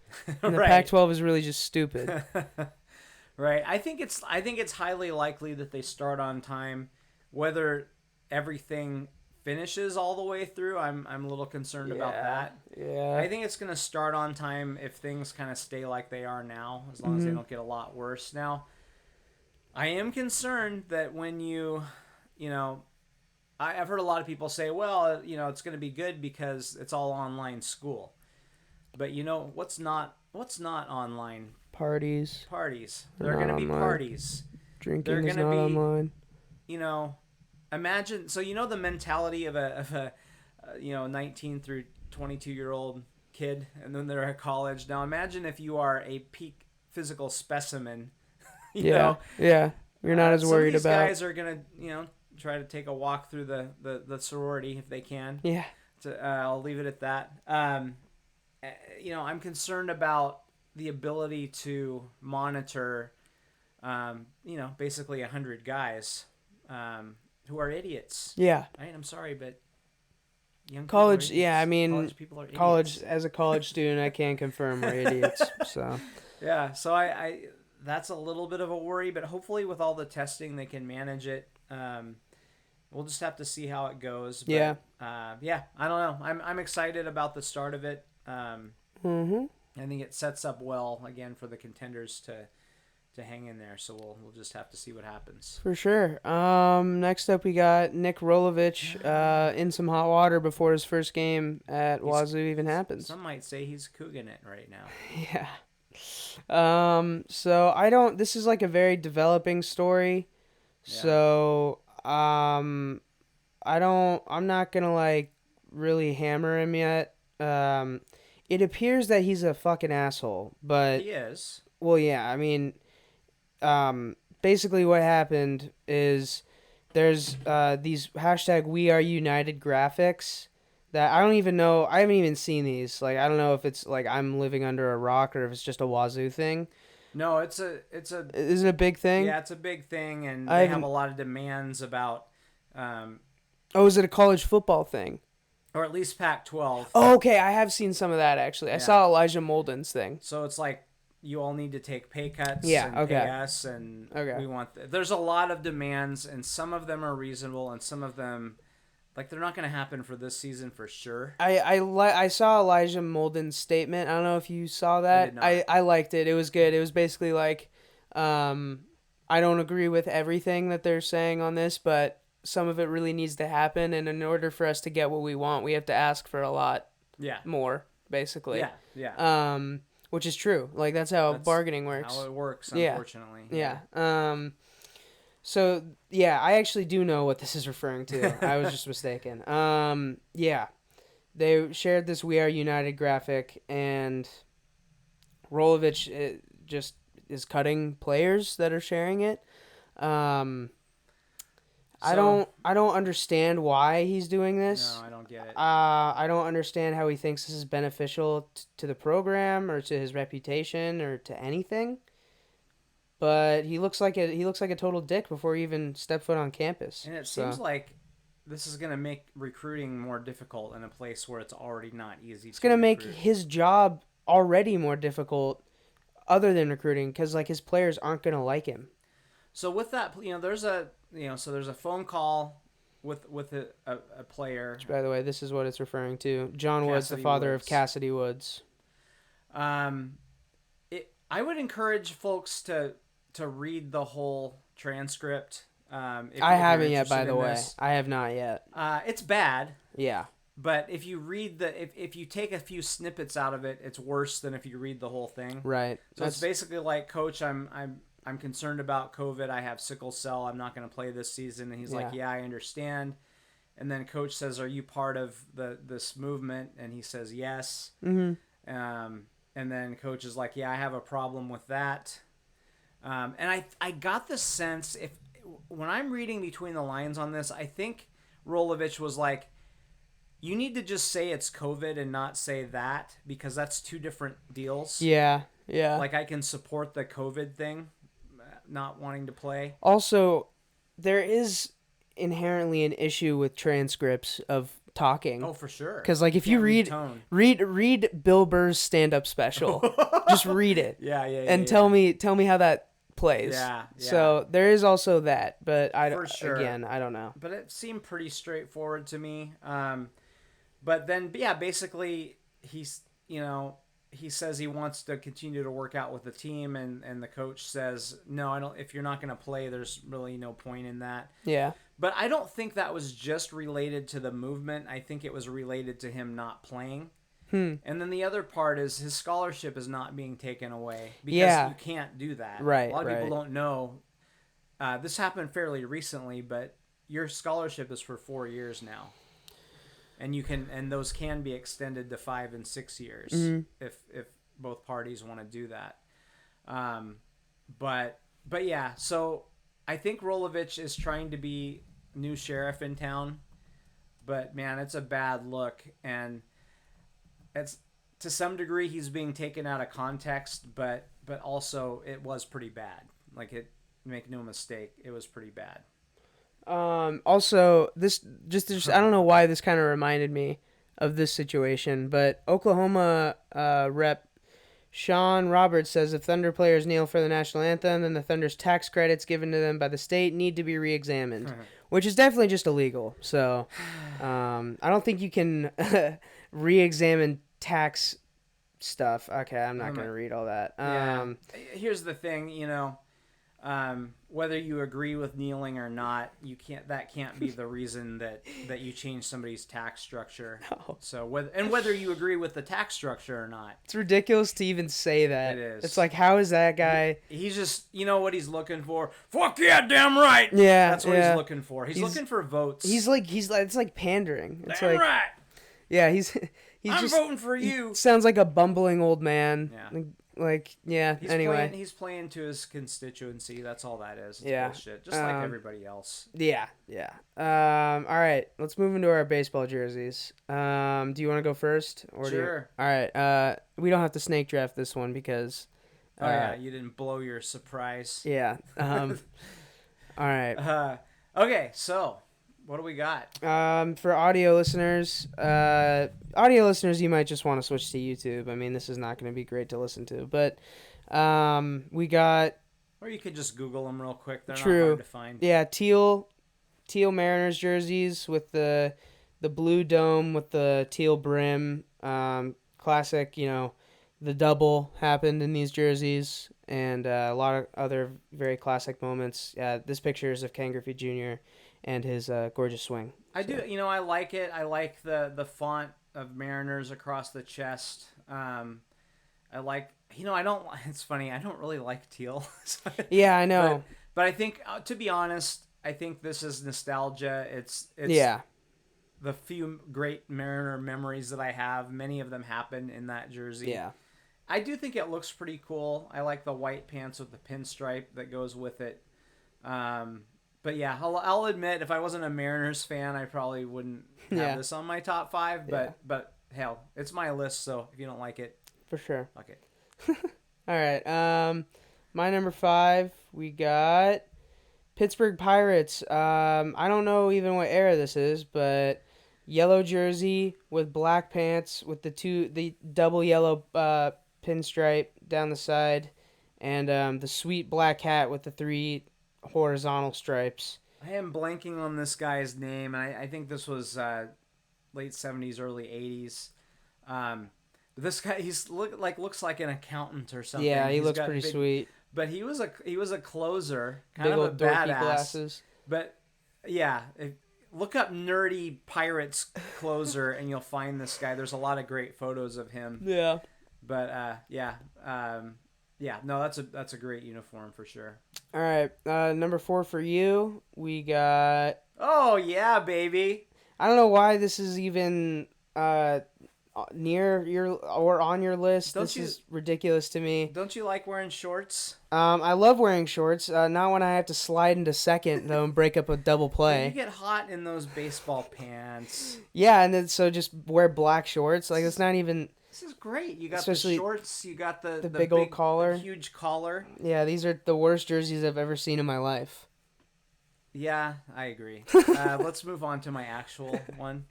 And the Right. Pac-12 is really just stupid. Right. I think it's highly likely that they start on time. Whether everything finishes all the way through, I'm a little concerned about that. Yeah. I think it's going to start on time if things kind of stay like they are now, as long as they don't get a lot worse. Now, I am concerned that when I've heard a lot of people say, well, it's going to be good because it's all online school. But what's not online? Parties. They're going to be online. parties. Drinking is not online. Imagine. So the mentality of a 19 through 22-year-old kid, and then they're at college. Now imagine if you are a peak physical specimen. Yeah. You're not as worried some of these about. guys are gonna try to take a walk through the sorority if they can. Yeah. I'll leave it at that. I'm concerned about the ability to monitor, basically 100 guys who are idiots. Yeah. Right? I'm sorry, but young College, people are idiots. yeah, I mean, college people are idiots. college, as a college student, I can confirm we're idiots. So, Yeah, so I that's a little bit of a worry, but hopefully with all the testing they can manage it. We'll just have to see how it goes. But, yeah. I don't know. I'm excited about the start of it. I think it sets up well again for the contenders to hang in there. So we'll just have to see what happens. For sure. Next up, we got Nickrolovich in some hot water before his first game at Wazoo even happens. Some might say he's cooking it right now. Yeah. So this is like a very developing story. Yeah. So, I'm not gonna like really hammer him yet. It appears that he's a fucking asshole, but he is. Well, yeah, I mean, basically what happened is there's these #WeAreUnited graphics that I don't even know. I haven't even seen these. Like, I don't know if it's like I'm living under a rock or if it's just a Wazoo thing. No, it's a. Is it a big thing? Yeah, it's a big thing, and they have a lot of demands about. Is it a college football thing? Or at least Pac-12. Oh, okay, I have seen some of that actually. I saw Elijah Molden's thing. So it's like you all need to take pay cuts. Yeah, and okay. Pay us, and we want. There's a lot of demands, and some of them are reasonable, and some of them, like, they're not going to happen for this season for sure. I saw Elijah Molden's statement. I don't know if you saw that. I liked it. It was good. It was basically like, I don't agree with everything that they're saying on this, but some of it really needs to happen, and in order for us to get what we want, we have to ask for a lot more, basically. Yeah. Which is true. Like, that's how bargaining works. How it works, unfortunately. Yeah. So, yeah, I actually do know what this is referring to. I was just mistaken. Yeah. They shared this We Are United graphic, and Rolovich just is cutting players that are sharing it. I don't understand why he's doing this. No, I don't get it. I don't understand how he thinks this is beneficial to the program or to his reputation or to anything. But he looks like a total dick before he even stepped foot on campus. And it seems like this is going to make recruiting more difficult in a place where it's already not easy. It's going to make his job already more difficult, other than recruiting, because like his players aren't going to like him. So with that, there's a phone call with a player. Which, by the way, this is what it's referring to. John Woods, the father of Cassidy Woods. I would encourage folks to read the whole transcript. I haven't yet, by the way. I have not yet. It's bad. Yeah. But if you read if you take a few snippets out of it, it's worse than if you read the whole thing. Right. So it's basically like, Coach, I'm concerned about COVID. I have sickle cell. I'm not going to play this season. And he's like, yeah, I understand. And then Coach says, are you part of this movement? And he says, yes. Mm-hmm. And then Coach is like, yeah, I have a problem with that. And I got the sense, when I'm reading between the lines on this, I think Rolovich was like, you need to just say it's COVID and not say that, because that's two different deals. Yeah. Like, I can support the COVID thing, not wanting to play. Also, there is inherently an issue with transcripts of talking. Oh, for sure. Because, like, if you read Bill Burr's stand-up special, just read it. Yeah. And tell me how that plays. Yeah. So there is also that, but again, I don't know. But it seemed pretty straightforward to me. But then, basically, he says he wants to continue to work out with the team, and the coach says, no, I don't. If you're not going to play, there's really no point in that. Yeah. But I don't think that was just related to the movement. I think it was related to him not playing. And then the other part is his scholarship is not being taken away, because you can't do that. Right. A lot of people don't know. This happened fairly recently, but your scholarship is for 4 years now. And those can be extended to 5 and 6 years if both parties want to do that. But yeah, so I think Rolovich is trying to be new sheriff in town, but man, it's a bad look, and it's to some degree he's being taken out of context, but also it was pretty bad. Like, make no mistake, it was pretty bad. Also, this just I don't know why this kind of reminded me of this situation, but Oklahoma rep Sean Roberts says if Thunder players kneel for the national anthem, then the Thunder's tax credits given to them by the state need to be re-examined, which is definitely just illegal. So I don't think you can re-examine tax stuff. Okay, I'm not going to read all that. Here's the thing, whether you agree with kneeling or not, that can't be the reason that you change somebody's tax structure. No. So whether you agree with the tax structure or not, it's ridiculous to even say that. It is. It's like, how is that guy? He's just, what he's looking for? Fuck yeah, damn right. Yeah, that's what he's looking for. He's looking for votes. It's like pandering. It's damn like, right. Yeah, he's I'm just voting for you. Sounds like a bumbling old man. Yeah. Anyway. He's playing to his constituency. That's all that is. It's bullshit. Just like everybody else. Yeah. All right. Let's move into our baseball jerseys. Do you want to go first? Sure. All right. We don't have to snake draft this one because... you didn't blow your surprise. Yeah. All right. Okay, so... what do we got? For audio listeners, you might just want to switch to YouTube. I mean, this is not going to be great to listen to, but we got. Or you could just Google them real quick. They're not hard to find. Yeah, teal Mariners jerseys with the blue dome with the teal brim. Classic, the double happened in these jerseys, and a lot of other very classic moments. This picture is of Ken Griffey Jr. and his gorgeous swing. I do, I like it. I like the font of Mariners across the chest. I like, I don't. It's funny. I don't really like teal. Yeah, I know. But I think, to be honest, I think this is nostalgia. It's the few great Mariner memories that I have. Many of them happen in that jersey. Yeah. I do think it looks pretty cool. I like the white pants with the pinstripe that goes with it. But yeah, I'll admit, if I wasn't a Mariners fan, I probably wouldn't have this on my top 5. But hell, it's my list, so if you don't like it, for sure. Fuck it. All right. My number 5, we got Pittsburgh Pirates. I don't know even what era this is, but yellow jersey with black pants with the double yellow pinstripe down the side, and the sweet black hat with the 3 horizontal stripes. I am blanking on this guy's name, and I think this was late 70s, early 80s. This guy, looks like an accountant or something. Yeah, he looks pretty sweet. But he was a closer, kind big of old a dorky badass. Glasses. But yeah, look up nerdy Pirates closer and you'll find this guy. There's a lot of great photos of him. Yeah. But no, that's a great uniform for sure. All right, number 4 for you. We got. Oh yeah, baby. I don't know why this is even near your or on your list. This is ridiculous to me. Don't you like wearing shorts? I love wearing shorts. Not when I have to slide into second though and break up a double play. You get hot in those baseball pants. Yeah, and then so just wear black shorts. Like it's not even. This is great. You got the shorts. You got the big old collar, the huge collar. Yeah, these are the worst jerseys I've ever seen in my life. Yeah, I agree. Let's move on to my actual one.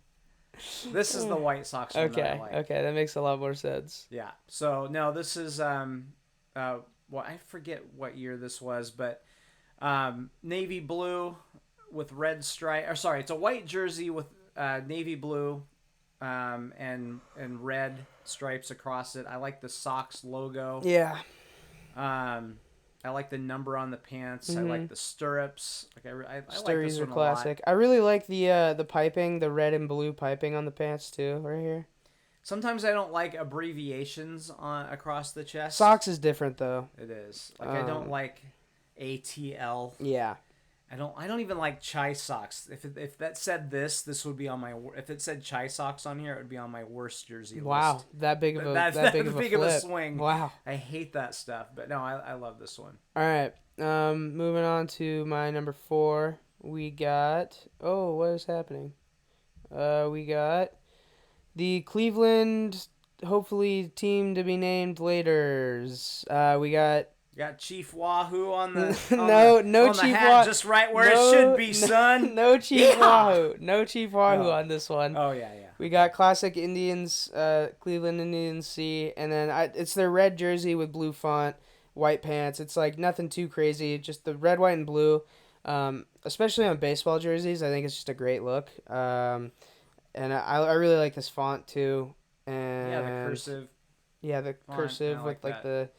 This is the White Sox one that I like. Okay, that makes a lot more sense. Yeah. So no, this is well, I forget what year this was, but navy blue with red stripe. Or sorry, it's a white jersey with navy blue and red stripes across it. I like the Sox logo. Yeah. I like the number on the pants. Mm-hmm. I like the stirrups. Like I Stirrups like this are classic. I really like the piping, the red and blue piping on the pants too, right here. Sometimes I don't like abbreviations across the chest. Socks is different though. It is. Like I don't like ATL. Yeah. I don't even like chai socks. If that said this would be on my. If it said chai socks on here, it would be on my worst jersey list. Wow, that big of a that big of a swing. Wow, I hate that stuff. But no, I love this one. All right, moving on to my number 4. We got. Oh, what is happening? We got the Cleveland, hopefully team to be named laters. We got. Got Chief Wahoo on the no on Chief the hat, just right where it should be, son. No Chief Wahoo. No Chief Wahoo on this one. Oh yeah. We got classic Indians, Cleveland Indians C, and then it's their red jersey with blue font, white pants. It's like nothing too crazy, just the red, white, and blue. Especially on baseball jerseys, I think it's just a great look. And I really like this font too. And yeah, the cursive. Yeah, the cursive with like the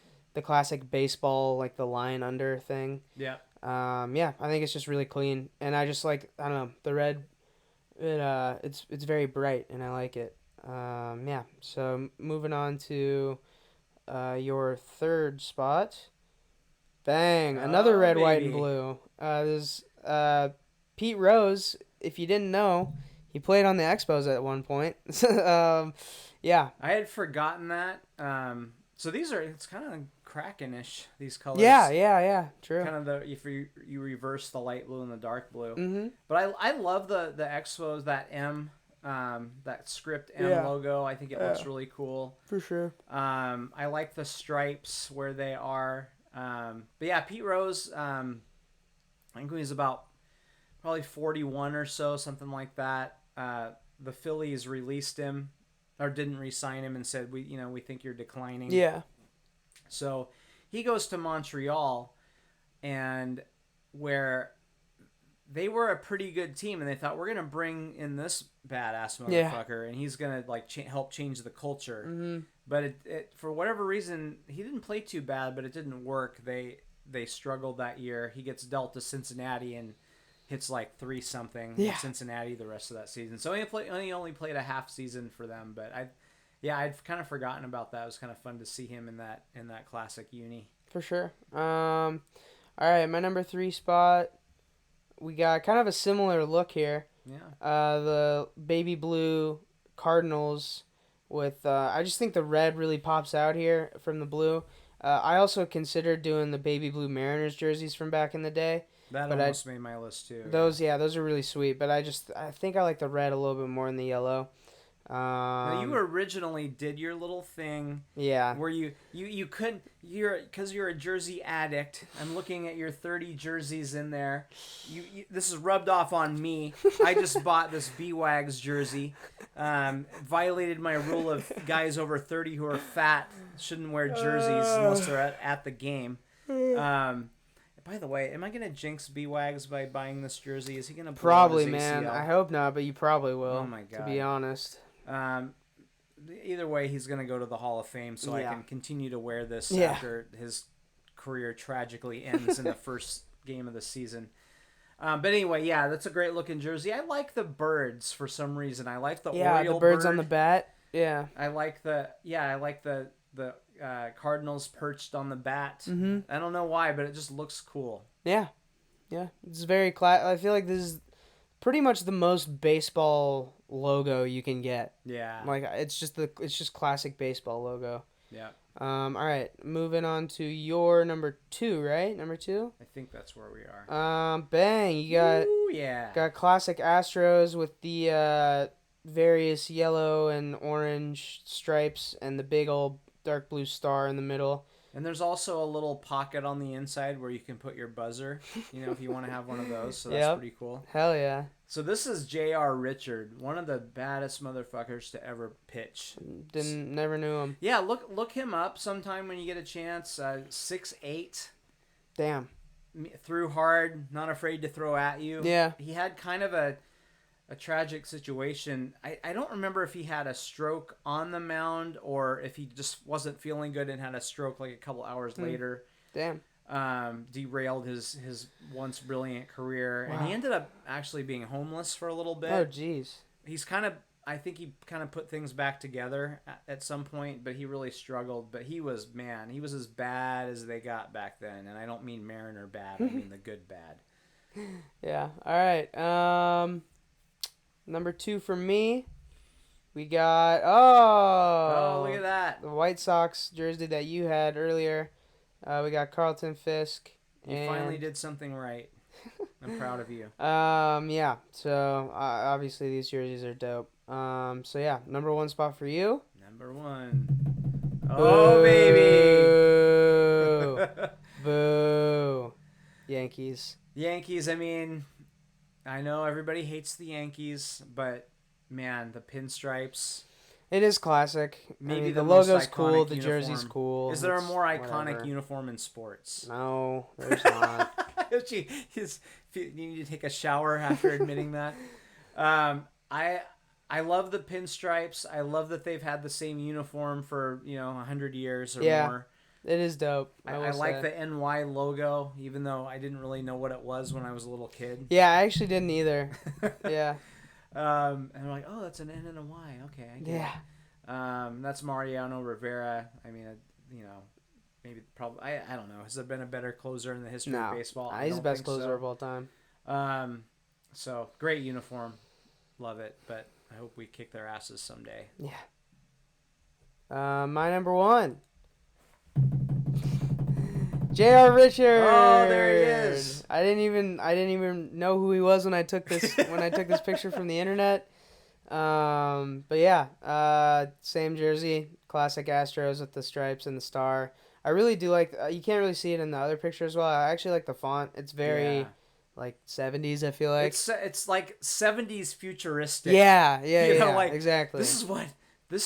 classic baseball, like the line under thing. Yeah. Yeah, I think it's just really clean, and I just like, I don't know, the red. It's very bright, and I like it. Yeah. So moving on to, your 3rd spot. Bang! Another red, white, and blue. There's Pete Rose. If you didn't know, he played on the Expos at one point. Yeah. I had forgotten that. So it's kind of Kraken-ish, these colors. Yeah, true. Kind of if you reverse the light blue and the dark blue. Mm-hmm. But I love the Expos, that M, that script M logo. I think it looks really cool. For sure. I like the stripes where they are. But yeah, Pete Rose, I think he was about probably 41 or so, something like that. The Phillies released him. Or didn't re-sign him and said, we think you're declining. Yeah. So he goes to Montreal, and where they were a pretty good team, and they thought, we're going to bring in this badass motherfucker, and he's going to help change the culture. Mm-hmm. But it for whatever reason, he didn't play too bad, but it didn't work. They struggled that year. He gets dealt to Cincinnati and hits like 3-something in Cincinnati the rest of that season. So he only played a half season for them, but I'd kind of forgotten about that. It was kind of fun to see him in that classic uni. For sure. All right, my number 3 spot. We got kind of a similar look here. Yeah. The baby blue Cardinals with I just think the red really pops out here from the blue. I also considered doing the baby blue Mariners jerseys from back in the day. That almost made my list too. Those are really sweet, but I think I like the red a little bit more than the yellow. Now you originally did your little thing. Yeah. Where you couldn't, because you're a jersey addict. I'm looking at your 30 jerseys in there. This is rubbed off on me. I just bought this B-Wags jersey. Violated my rule of guys over 30 who are fat shouldn't wear jerseys unless they're at the game. By the way, am I gonna jinx B-Wags by buying this jersey? Is he gonna blow probably, his ACL? man? I hope not, but you probably will. Oh my god! To be honest. Either way, he's gonna go to the Hall of Fame, so I can continue to wear this after his career tragically ends in the first game of the season. But anyway, yeah, that's a great looking jersey. I like the birds for some reason. I like the Yeah, Oriole the birds bird. on the bat. Yeah. I like the Cardinals perched on the bat. Mm-hmm. I don't know why, but it just looks cool. Yeah. Yeah. It's very I feel like this is pretty much the most baseball logo you can get. Yeah. Like it's just classic baseball logo. Yeah. All right, moving on to your number 2, right? Number 2? I think that's where we are. Bang, you got Ooh, yeah. got classic Astros with the various yellow and orange stripes and the big old dark blue star in the middle. And there's also a little pocket on the inside where you can put your buzzer, if you want to have one of those. So that's pretty cool. Hell yeah. So this is J.R. Richard, one of the baddest motherfuckers to ever pitch. Never knew him. Yeah, look him up sometime when you get a chance. 6'8". Damn. Threw hard, not afraid to throw at you. Yeah. He had kind of a tragic situation. I don't remember if he had a stroke on the mound or if he just wasn't feeling good and had a stroke like a couple hours later. Damn. Derailed his once brilliant career. Wow. And he ended up actually being homeless for a little bit. Oh, jeez. I think he kind of put things back together at some point, but he really struggled. But he was as bad as they got back then. And I don't mean Mariner bad. I mean the good bad. Yeah. All right. Number 2 for me, we got Oh, look at that. the White Sox jersey that you had earlier. We got Carlton Fisk. You finally did something right. I'm proud of you. Yeah. So obviously these jerseys are dope. So yeah, number 1 spot for you. Number 1. Oh, baby. Boo. Boo. Yankees. Yankees, I mean, I know everybody hates the Yankees, but man, the pinstripes. It is classic. Maybe the most logo's iconic cool. The uniform. jersey's cool. Is there a It's more iconic whatever. uniform in sports? No, there's not. You need to take a shower after admitting that. I love the pinstripes. I love that they've had the same uniform for 100 years or more. It is dope. I like the NY logo, even though I didn't really know what it was when I was a little kid. Yeah, I actually didn't either. Yeah. And I'm like, oh, that's an N and a Y. Okay, I get Yeah. it. That's Mariano Rivera. I mean, maybe probably I don't know. Has there been a better closer in the history of baseball? He's the best closer of all time. So great uniform, love it. But I hope we kick their asses someday. Yeah. My number 1. J.R. Richard. Oh, there he is. I didn't even know who he was when I took this picture from the internet. But yeah, same jersey, classic Astros with the stripes and the star. I really do like. You can't really see it in the other picture as well. I actually like the font. It's very like 70s. I feel like it's like 70s futuristic. Yeah, like, exactly. This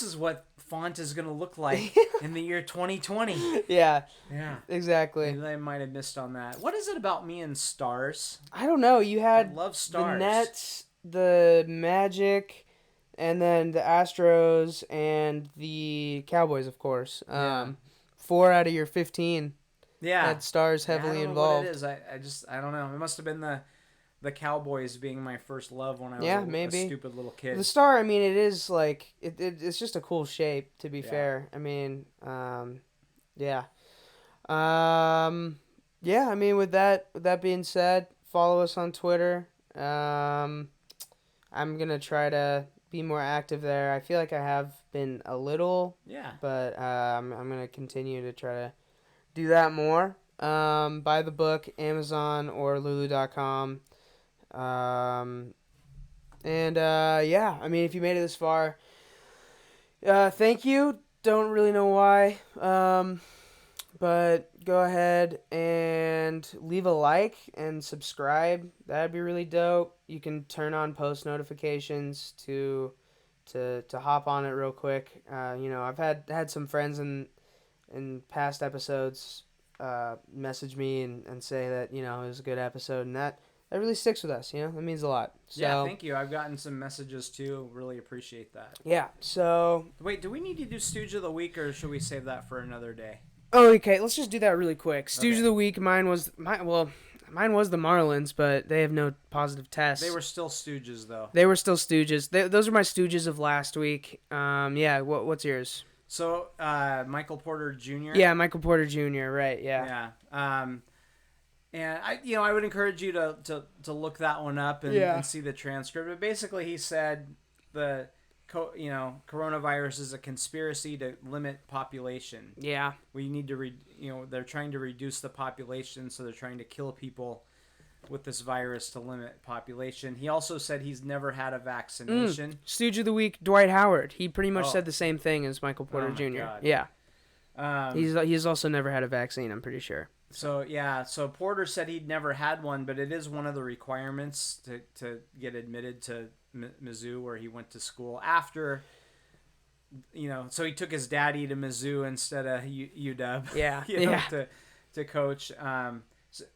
is what font is going to look like in the year 2020. Yeah, exactly. exactly. I might have missed on that. What is it about me and stars? I don't know. You had I love stars. the Nets, the Magic, and then the Astros and the Cowboys, of course. 4 out of your 15 had stars heavily involved. I don't know what it is. I don't know. It must have been the Cowboys being my first love when I was a stupid little kid. The star, I mean, it is like it's just a cool shape. To be fair, I mean, yeah. I mean, with that being said, follow us on Twitter. I'm gonna try to be more active there. I feel like I have been a little. Yeah. But I'm gonna continue to try to do that more. Buy the book, Amazon or Lulu.com. I mean, if you made it this far, thank you. Don't really know why. But go ahead and leave a like and subscribe. That'd be really dope. You can turn on post notifications to hop on it real quick. I've had some friends in past episodes message me and say that it was a good episode, and that really sticks with us. That means a lot. So, yeah, thank you. I've gotten some messages too. Really appreciate that. Yeah. So wait, do we need to do Stooge of the Week, or should we save that for another day? Oh, okay. Let's just do that really quick. Stooge of the Week. Mine Mine was the Marlins, but they have no positive tests. They were still stooges, though. They were still stooges. Those are my stooges of last week. Yeah. What's yours? So, Michael Porter Jr. Yeah, Michael Porter Jr. Right. Yeah. Yeah. And I would encourage you to look that one up and see the transcript. But basically, he said coronavirus is a conspiracy to limit population. Yeah. We need to they're trying to reduce the population, so they're trying to kill people with this virus to limit population. He also said he's never had a vaccination. Stooge of the week, Dwight Howard. He pretty much said the same thing as Michael Porter Jr. God. Yeah. He's also never had a vaccine, I'm pretty sure. So Porter said he'd never had one, but it is one of the requirements to get admitted to Mizzou, where he went to school after. So he took his daddy to Mizzou instead of UW. Yeah, to coach.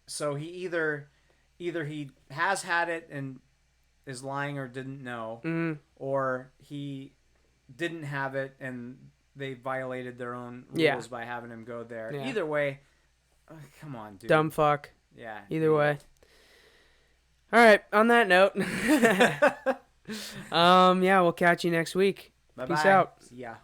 So he either he has had it and is lying or didn't know, or he didn't have it and they violated their own rules by having him go there. Yeah. Either way, come on, dude. Dumb fuck. Yeah. Either way. All right. On that note, yeah, we'll catch you next week. Bye-bye. Peace out. Yeah.